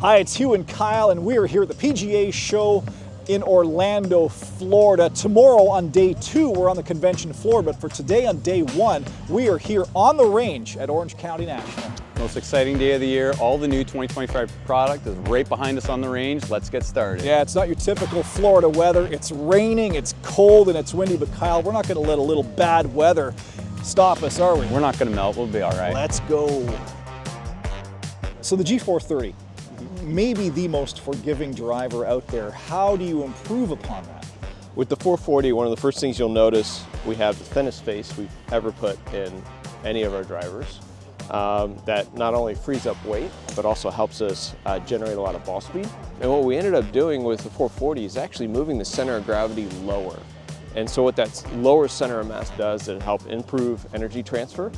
Hi, it's Hugh and Kyle, and we are here at the PGA Show in Orlando, Florida. Tomorrow on day 2, we're on the convention floor, but for today on day 1, we are here on the range at Orange County National. Most exciting day of the year. All the new 2025 product is right behind us on the range. Let's get started. Yeah, it's not your typical Florida weather. It's raining, it's cold, and it's windy, but Kyle, we're not going to let a little bad weather stop us, are we? We're not going to melt. We'll be all right. Let's go. So the G430, maybe the most forgiving driver out there. How do you improve upon that? With the 440, one of the first things you'll notice, we have the thinnest face we've ever put in any of our drivers. That not only frees up weight, but also helps us generate a lot of ball speed. And what we ended up doing with the 440 is actually moving the center of gravity lower. And so what that lower center of mass does is it help improve energy transfer,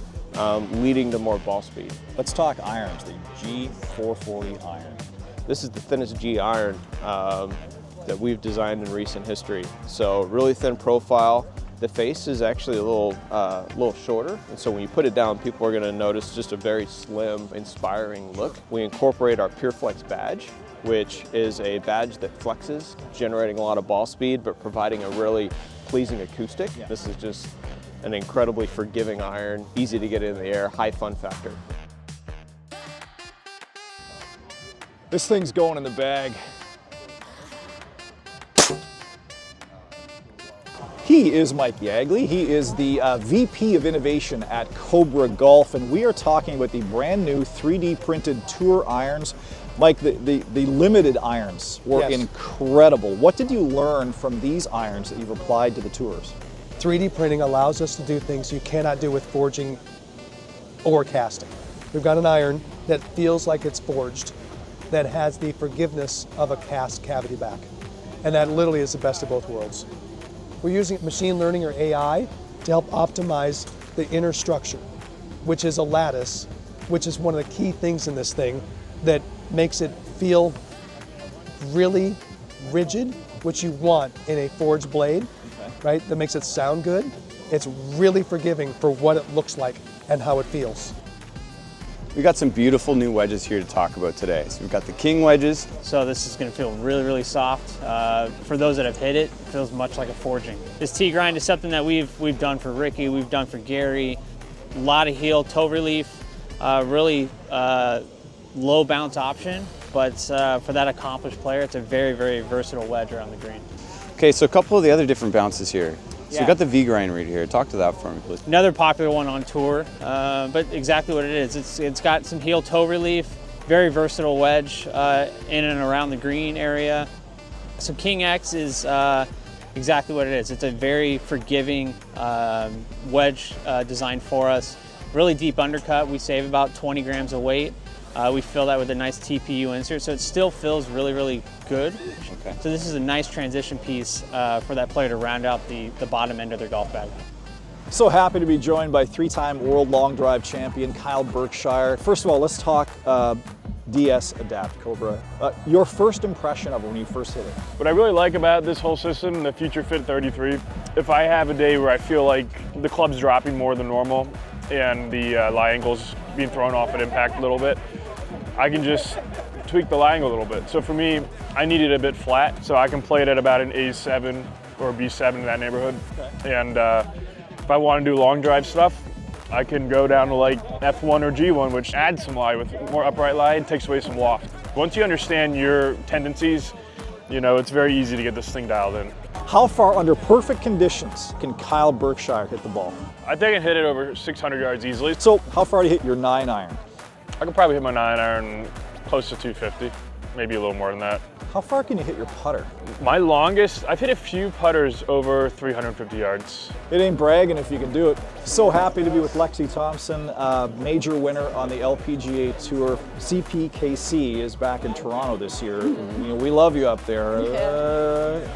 leading to more ball speed. Let's talk irons, the G440 iron. This is the thinnest G iron that we've designed in recent history. So really thin profile. The face is actually a little shorter, and so when you put it down, people are going to notice just a very slim, inspiring look. We incorporate our PureFlex badge, which is a badge that flexes, generating a lot of ball speed, but providing a really pleasing acoustic. Yeah. This is just an incredibly forgiving iron, easy to get in the air, high fun factor. This thing's going in the bag. He is Mike Yagley. He is the VP of Innovation at Cobra Golf, and we are talking about the brand new 3D printed tour irons. Mike, the limited irons were incredible. What did you learn from these irons that you've applied to the tours? 3D printing allows us to do things you cannot do with forging or casting. We've got an iron that feels like it's forged, that has the forgiveness of a cast cavity back. And that literally is the best of both worlds. We're using machine learning or AI to help optimize the inner structure, which is a lattice, which is one of the key things in this thing that makes it feel really rigid, which you want in a forged blade, right? That makes it sound good. It's really forgiving for what it looks like and how it feels. We got some beautiful new wedges here to talk about today. So we've got the King wedges. So this is going to feel really, really soft. For those that have hit it, it feels much like a forging. This T-grind is something that we've done for Ricky, we've done for Gary. A lot of heel, toe relief, really low bounce option, but for that accomplished player, it's a very, very versatile wedge around the green. Okay, so a couple of the other different bounces here. So we've got the V-grind right here. Talk to that for me, please. Another popular one on tour, but exactly what it is. It's got some heel toe relief, very versatile wedge in and around the green area. So King X is exactly what it is. It's a very forgiving wedge designed for us. Really deep undercut. We save about 20 grams of weight. We fill that with a nice TPU insert, so it still feels really, really good. Okay. So this is a nice transition piece for that player to round out the bottom end of their golf bag. So happy to be joined by 3-time world long drive champion Kyle Berkshire. First of all, let's talk DS Adapt Cobra. Your first impression of it when you first hit it? What I really like about this whole system, the Future Fit 33, if I have a day where I feel like the club's dropping more than normal and the lie angle's being thrown off at impact a little bit, I can just tweak the lie angle a little bit. So for me, I need it a bit flat, so I can play it at about an A7 or B7 in that neighborhood. Okay. And if I want to do long drive stuff, I can go down to like F1 or G1, which adds some lie with more upright lie and takes away some loft. Once you understand your tendencies, you know, it's very easy to get this thing dialed in. How far under perfect conditions can Kyle Berkshire hit the ball? I think I can hit it over 600 yards easily. So how far do you hit your 9-iron? I could probably hit my 9-iron close to 250, maybe a little more than that. How far can you hit your putter? My longest, I've hit a few putters over 350 yards. It ain't bragging if you can do it. So happy to be with Lexi Thompson, major winner on the LPGA Tour. CPKC is back in Toronto this year. You know, we love you up there.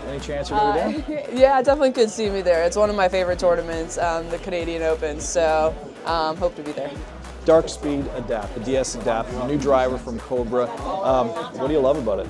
Any chance you're gonna be there? Yeah, definitely could see me there. It's one of my favorite tournaments, the Canadian Open, so hope to be there. Dark Speed Adapt, the DS Adapt, new driver from Cobra. What do you love about it?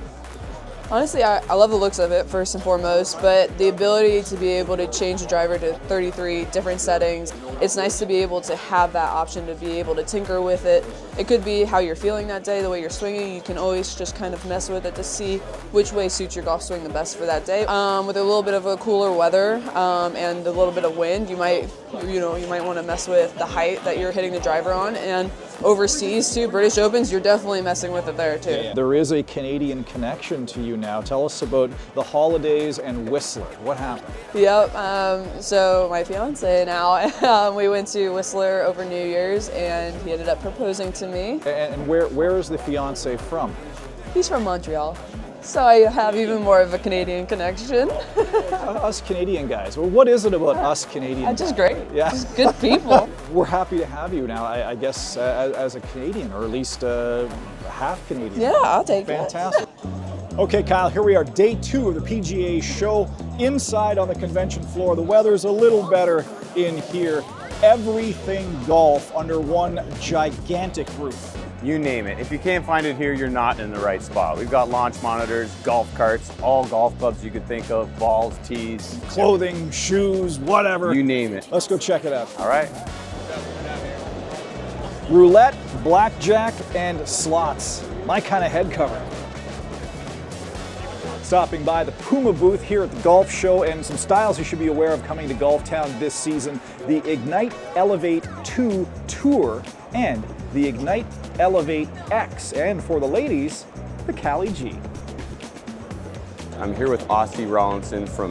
Honestly, I love the looks of it first and foremost, but the ability to be able to change the driver to 33 different settings, it's nice to be able to have that option to be able to tinker with it. It could be how you're feeling that day, the way you're swinging. You can always just kind of mess with it to see which way suits your golf swing the best for that day. With a little bit of a cooler weather and a little bit of wind, you might want to mess with the height that you're hitting the driver on. And overseas too, British Opens, you're definitely messing with it there too. There is a Canadian connection to you now. Tell us about the holidays and Whistler. What happened? Yep, so my fiance now, we went to Whistler over New Year's and he ended up proposing to me. And where is the fiance from? He's from Montreal. So I have even more of a Canadian connection. Us Canadian guys. Well, what is it about us Canadians? Just great. Yeah. Just good people. We're happy to have you now, I guess, as a Canadian, or at least half Canadian. Yeah, I'll take it. Fantastic. Okay, Kyle, here we are, day 2 of the PGA Show. Inside on the convention floor, the weather's a little better in here. Everything golf under one gigantic roof. You name it. If you can't find it here, you're not in the right spot. We've got launch monitors, golf carts, all golf clubs you could think of, balls, tees. Clothing, shoes, whatever. You name it. Let's go check it out. All right. Roulette, blackjack, and slots. My kind of head cover. Stopping by the Puma booth here at the golf show, and some styles you should be aware of coming to Golf Town this season. The Ignite Elevate 2 Tour and the Ignite Elevate X. And for the ladies, the Cali G. I'm here with Aussie Rollinson from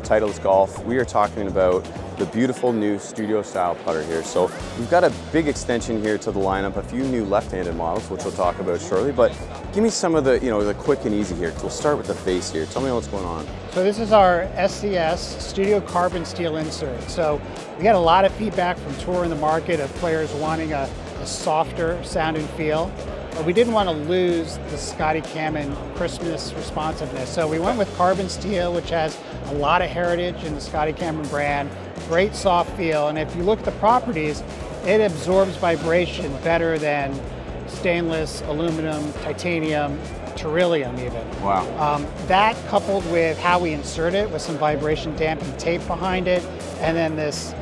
Titleist Golf. We are talking about the beautiful new studio style putter here. So we've got a big extension here to the lineup, a few new left-handed models, which we'll talk about shortly, but give me some of the, the quick and easy here. We'll start with the face here. Tell me what's going on. So this is our SCS Studio Carbon Steel insert. So we got a lot of feedback from Tour in the market of players wanting a softer sound and feel. But we didn't want to lose the Scotty Cameron Christmas responsiveness. So we went with carbon steel, which has a lot of heritage in the Scotty Cameron brand, great soft feel. And if you look at the properties, it absorbs vibration better than stainless, aluminum, titanium, beryllium even. Wow. That coupled with how we insert it with some vibration damping tape behind it, and then this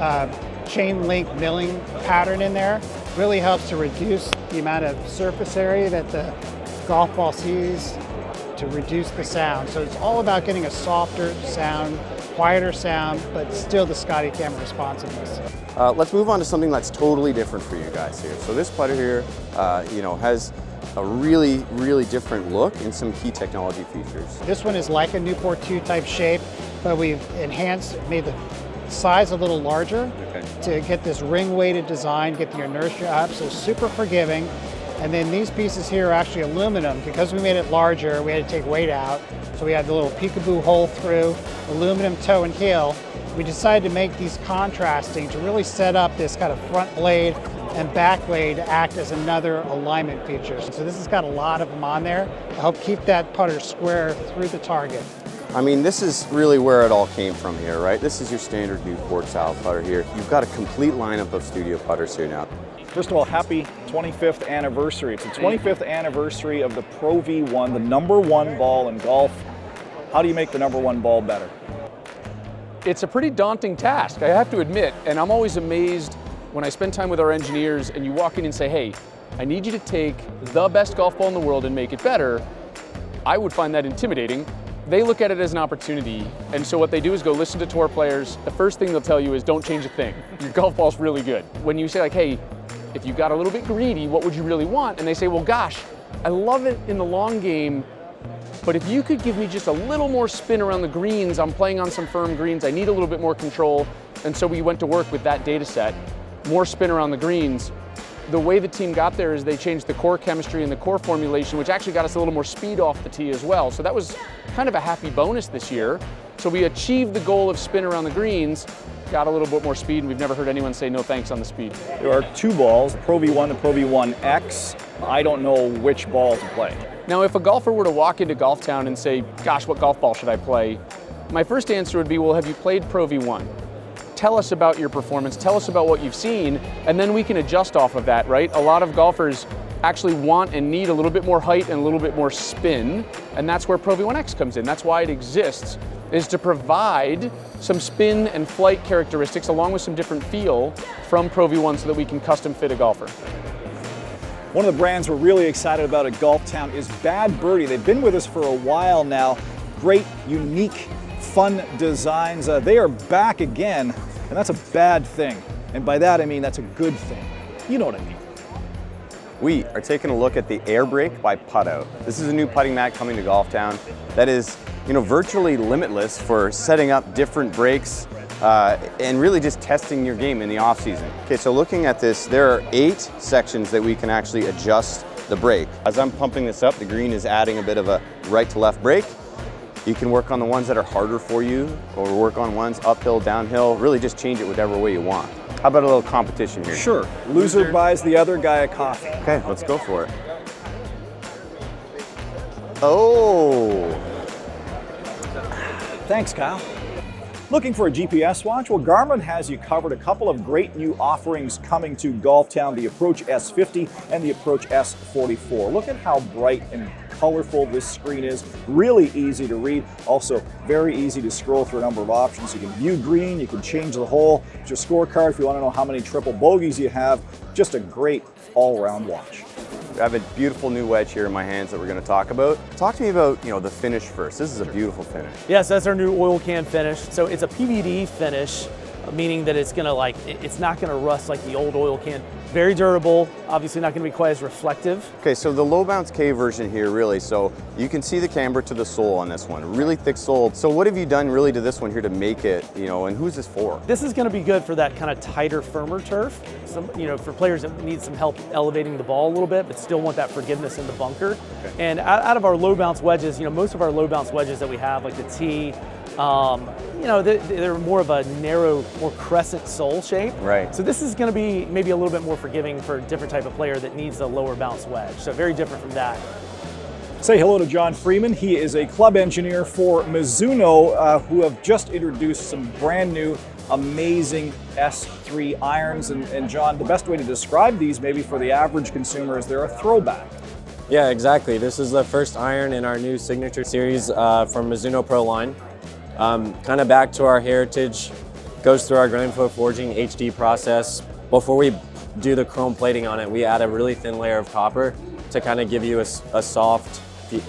chain link milling pattern in there really helps to reduce the amount of surface area that the golf ball sees, to reduce the sound. So it's all about getting a softer sound, quieter sound, but still the Scotty Cameron responsiveness. Let's move on to something that's totally different for you guys here. So this putter here, has a really, really different look and some key technology features. This one is like a Newport 2 type shape, but we've enhanced, made the size a little larger to get this ring-weighted design, get the inertia up, so super forgiving. And then these pieces here are actually aluminum. Because we made it larger, we had to take weight out. So we had the little peekaboo hole through, aluminum toe and heel. We decided to make these contrasting to really set up this kind of front blade and back blade to act as another alignment feature. So this has got a lot of them on there to help keep that putter square through the target. I mean, this is really where it all came from here, right? This is your standard Newport style putter here. You've got a complete lineup of studio putters here now. First of all, happy 25th anniversary. It's the 25th anniversary of the Pro V1, the #1 ball in golf. How do you make the #1 ball better? It's a pretty daunting task, I have to admit, and I'm always amazed when I spend time with our engineers and you walk in and say, hey, I need you to take the best golf ball in the world and make it better. I would find that intimidating. They look at it as an opportunity, and so what they do is go listen to tour players. The first thing they'll tell you is don't change a thing. Your golf ball's really good. When you say like, hey, if you got a little bit greedy, what would you really want? And they say, well, gosh, I love it in the long game, but if you could give me just a little more spin around the greens, I'm playing on some firm greens, I need a little bit more control. And so we went to work with that data set, more spin around the greens. The way the team got there is they changed the core chemistry and the core formulation, which actually got us a little more speed off the tee as well. So that was kind of a happy bonus this year. So we achieved the goal of spin around the greens, got a little bit more speed, and we've never heard anyone say no thanks on the speed. There are 2 balls, the Pro V1, the Pro V1 X. I don't know which ball to play. Now, if a golfer were to walk into Golf Town and say, gosh, what golf ball should I play? My first answer would be, well, have you played Pro V1? Tell us about your performance, tell us about what you've seen, and then we can adjust off of that, right? A lot of golfers actually want and need a little bit more height and a little bit more spin, and that's where Pro V1X comes in. That's why it exists, is to provide some spin and flight characteristics along with some different feel from Pro V1 so that we can custom fit a golfer. One of the brands we're really excited about at Golf Town is Bad Birdie. They've been with us for a while now. Great, unique, fun designs. They are back again, and that's a bad thing. And by that I mean that's a good thing. You know what I mean. We are taking a look at the Air Brake by Putt Out. This is a new putting mat coming to Golf Town that is, virtually limitless for setting up different breaks and really just testing your game in the off season. Okay, so looking at this, there are 8 sections that we can actually adjust the brake. As I'm pumping this up, the green is adding a bit of a right to left brake. You can work on the ones that are harder for you or work on ones uphill, downhill, really just change it whatever way you want. How about a little competition here? Sure. Loser buys the other guy a coffee. Okay, let's go for it. Oh! Thanks, Kyle. Looking for a GPS watch? Well, Garmin has you covered. A couple of great new offerings coming to Golf Town, the Approach S50 and the Approach S44. Look at how bright and colorful this screen is. Really easy to read. Also very easy to scroll through a number of options. You can view green, you can change the hole. It's your scorecard if you want to know how many triple bogeys you have. Just a great all-around watch. I have a beautiful new wedge here in my hands that we're going to talk about. Talk to me about, the finish first. This is a beautiful finish. Yes, that's our new oil can finish. So it's a PVD finish, meaning that it's gonna it's not gonna rust like the old oil can. Very durable, obviously not gonna be quite as reflective. Okay, so the low bounce K version here really, so you can see the camber to the sole on this one, really thick sole. So what have you done really to this one here to make it, and who's this for? This is gonna be good for that kind of tighter, firmer turf. For players that need some help elevating the ball a little bit, but still want that forgiveness in the bunker. Okay. And out of our low bounce wedges, most of our low bounce wedges that we have, like the T, they're more of a narrow, more crescent sole shape. Right. So this is going to be maybe a little bit more forgiving for a different type of player that needs a lower bounce wedge. So very different from that. Say hello to John Freeman. He is a club engineer for Mizuno, who have just introduced some brand new, amazing S3 irons. And John, the best way to describe these maybe for the average consumer is they're a throwback. Yeah, exactly. This is the first iron in our new signature series from Mizuno Pro line. Kind of back to our heritage, goes through our Granfoot forging HD process. Before we do the chrome plating on it, we add a really thin layer of copper to kind of give you a soft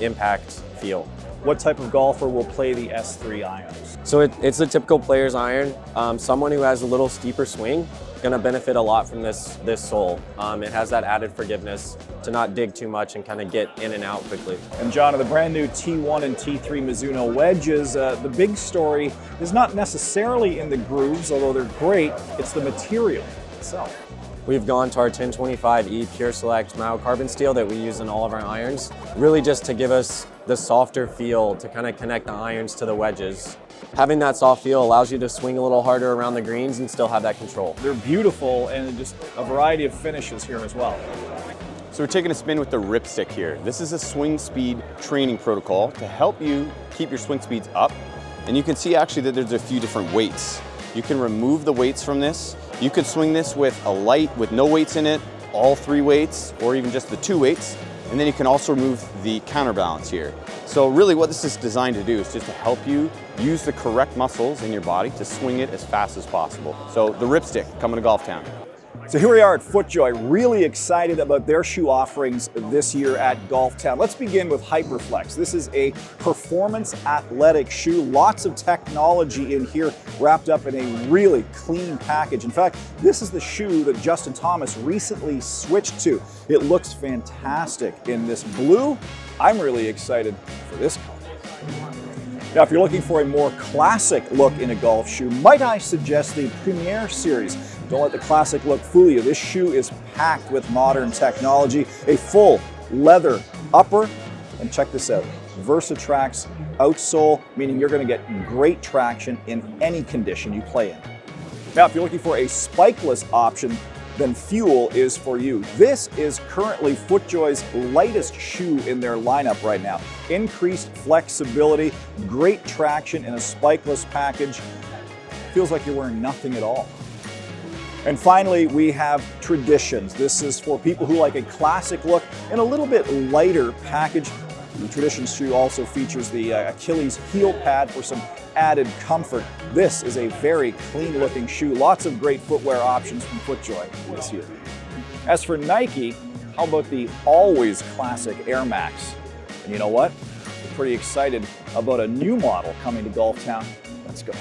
impact feel. What type of golfer will play the S3 irons? So it's a typical player's iron. Someone who has a little steeper swing, gonna benefit a lot from this sole. It has that added forgiveness to not dig too much and kind of get in and out quickly. And John, of the brand new T1 and T3 Mizuno wedges, the big story is not necessarily in the grooves, although they're great, it's the material itself. We've gone to our 1025E Pure Select myocarbon steel that we use in all of our irons, really just to give us the softer feel to kind of connect the irons to the wedges. Having that soft feel allows you to swing a little harder around the greens and still have that control. They're beautiful and just a variety of finishes here as well. So we're taking a spin with the Ripstick here. This is a swing speed training protocol to help you keep your swing speeds up. And you can see actually that there's a few different weights. You can remove the weights from this. You could swing this with a light with no weights in it, all 3 weights, or even just the 2 weights. And then you can also remove the counterbalance here. So really what this is designed to do is just to help you use the correct muscles in your body to swing it as fast as possible. So the Ripstick coming to Golf Town. So here we are at FootJoy, really excited about their shoe offerings this year at Golf Town. Let's begin with Hyperflex. This is a performance athletic shoe, lots of technology in here wrapped up in a really clean package. In fact, this is the shoe that Justin Thomas recently switched to. It looks fantastic in this blue. I'm really excited for this color. Now, if you're looking for a more classic look in a golf shoe, might I suggest the Premier Series. Don't let the classic look fool you. This shoe is packed with modern technology, a full leather upper, and check this out, Versatrax outsole, meaning you're going to get great traction in any condition you play in. Now, if you're looking for a spikeless option, then Fuel is for you. This is currently FootJoy's lightest shoe in their lineup right now. Increased flexibility, great traction in a spikeless package. Feels like you're wearing nothing at all. And finally, we have Traditions. This is for people who like a classic look and a little bit lighter package. The Traditions shoe also features the Achilles heel pad for some added comfort. This is a very clean looking shoe. Lots of great footwear options from FootJoy this year. As for Nike, how about the always classic Air Max? And you know what? We're pretty excited about a new model coming to Golf Town. Let's go.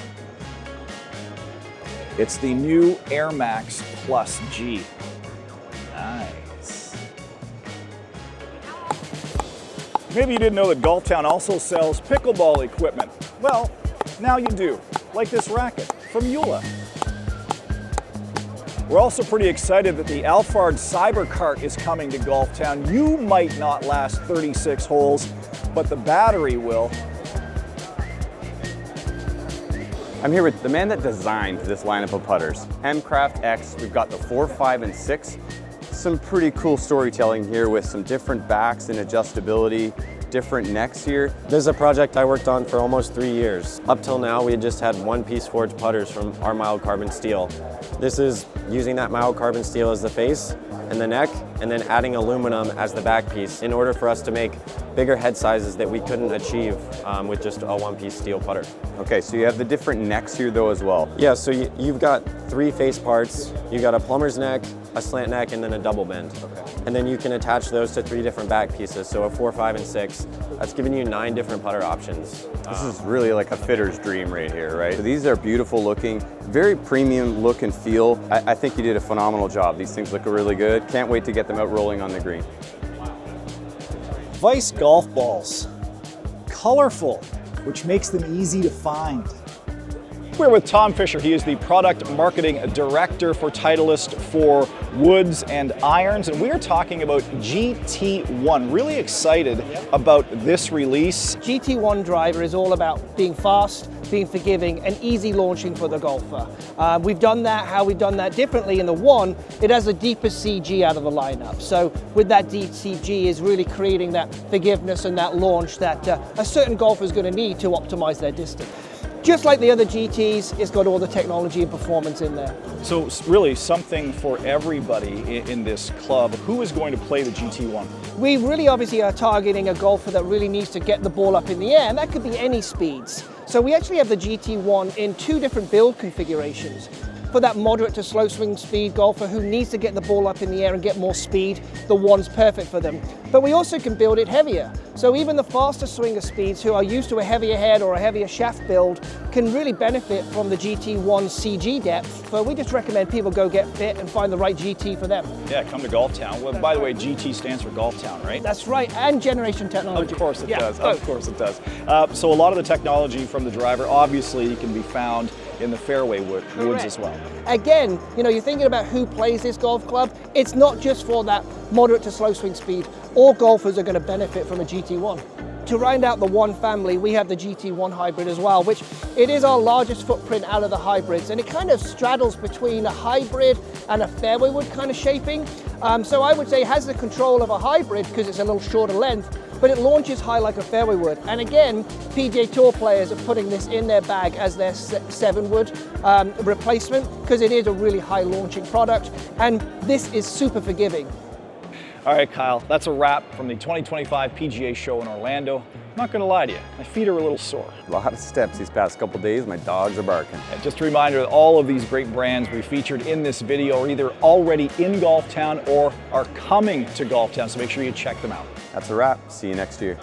It's the new Air Max Plus G. Nice. Maybe you didn't know that Golf Town also sells pickleball equipment. Well, now you do, like this racket from Eula. We're also pretty excited that the Alphard Cyber Cart is coming to Golf Town. You might not last 36 holes, but the battery will. I'm here with the man that designed this lineup of putters, MCraft X. We've got the 4, 5, and 6. Some pretty cool storytelling here with some different backs and adjustability, different necks here. This is a project I worked on for almost 3 years. Up till now, we had just had one-piece forged putters from our mild carbon steel. This is using that mild carbon steel as the face and the neck, and then adding aluminum as the back piece in order for us to make bigger head sizes that we couldn't achieve with just a one-piece steel putter. Okay, so you have the different necks here though as well. Yeah, so you've got 3 face parts. You've got a plumber's neck, a slant neck, and then a double bend. Okay. And then you can attach those to 3 different back pieces, so a 4, 5, and 6. That's giving you 9 different putter options. This is really like a fitter's dream right here, right? So these are beautiful looking, very premium look and feel. I think you did a phenomenal job. These things look really good. Can't wait to get them out rolling on the green. Vice golf balls. Colorful, which makes them easy to find. We're with Tom Fisher. He is the product marketing director for Titleist for woods and irons, and we are talking about GT1. Really excited about this release. GT1 driver is all about being fast, being forgiving, and easy launching for the golfer. We've done that, how we've done that differently in the one, it has the deepest CG out of the lineup. So with that deep CG is really creating that forgiveness and that launch that a certain golfer is going to need to optimize their distance. Just like the other GTs, it's got all the technology and performance in there. So really something for everybody in this club. Who is going to play the GT1? We really obviously are targeting a golfer that really needs to get the ball up in the air, and that could be any speeds. So we actually have the GT1 in 2 different build configurations. For that moderate to slow swing speed golfer who needs to get the ball up in the air and get more speed, the one's perfect for them. But we also can build it heavier. So even the faster swinger speeds who are used to a heavier head or a heavier shaft build can really benefit from the GT1 CG depth. But we just recommend people go get fit and find the right GT for them. Yeah, come to Golf Town. Well, by the way, GT stands for Golf Town, right? That's right, and Generation Technology. Of course it does, of course it does. So a lot of the technology from the driver obviously can be found in the fairway woods as well. Again, you know, you're thinking about who plays this golf club. It's not just for that moderate to slow swing speed. All golfers are going to benefit from a GT1. To round out the one family, we have the GT1 hybrid as well, which it is our largest footprint out of the hybrids, and it kind of straddles between a hybrid and a fairway wood kind of shaping. So I would say it has the control of a hybrid because it's a little shorter length, but it launches high like a fairway wood. And again, PGA Tour players are putting this in their bag as their 7 wood replacement because it is a really high launching product, and this is super forgiving. All right, Kyle, that's a wrap from the 2025 PGA Show in Orlando. I'm not gonna lie to you, my feet are a little sore. A lot of steps these past couple days, my dogs are barking. And just a reminder that all of these great brands we featured in this video are either already in Golf Town or are coming to Golf Town, so make sure you check them out. That's a wrap. See you next year.